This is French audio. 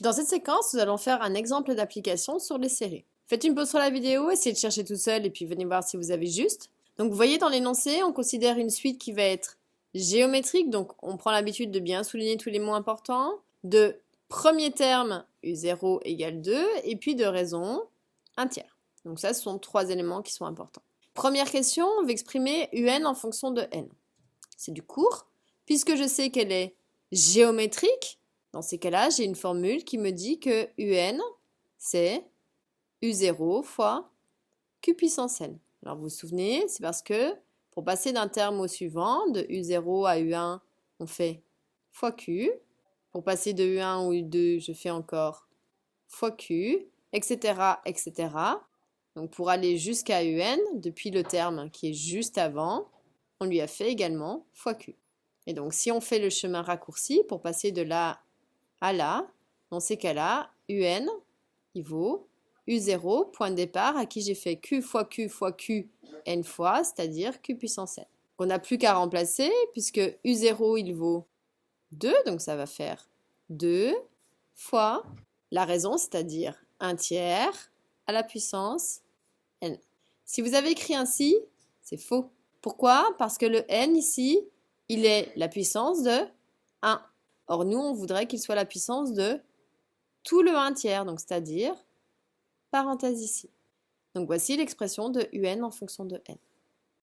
Dans cette séquence, nous allons faire un exemple d'application sur les séries. Faites une pause sur la vidéo, essayez de chercher tout seul et puis venez voir si vous avez juste. Donc vous voyez dans l'énoncé, on considère une suite qui va être géométrique, donc on prend l'habitude de bien souligner tous les mots importants, de premier terme U0 égale 2, et puis de raison 1 tiers. Donc ça, ce sont 3 éléments qui sont importants. Première question, on va exprimer UN en fonction de N. C'est du court. Puisque je sais qu'elle est géométrique, dans ces cas-là, j'ai une formule qui me dit que UN, c'est U0 fois Q puissance N. Alors vous vous souvenez, c'est parce que pour passer d'un terme au suivant, de U0 à U1, on fait fois Q. Pour passer de U1 ou U2, je fais encore fois Q, etc., etc. Donc pour aller jusqu'à UN, depuis le terme qui est juste avant, on lui a fait également fois Q. Et donc si on fait le chemin raccourci pour passer de là à là, dans ces cas-là, UN, il vaut U0, point de départ, à qui j'ai fait Q fois Q fois Q n fois, c'est-à-dire Q puissance n. On n'a plus qu'à remplacer, puisque U0, il vaut 2, donc ça va faire 2 fois la raison, c'est-à-dire 1 tiers, à la puissance n. Si vous avez écrit ainsi, c'est faux. Pourquoi? Parce que le n ici, il est la puissance de 1. Or, nous, on voudrait qu'il soit la puissance de tout le 1 tiers, donc c'est-à-dire parenthèse ici. Donc voici l'expression de UN en fonction de n.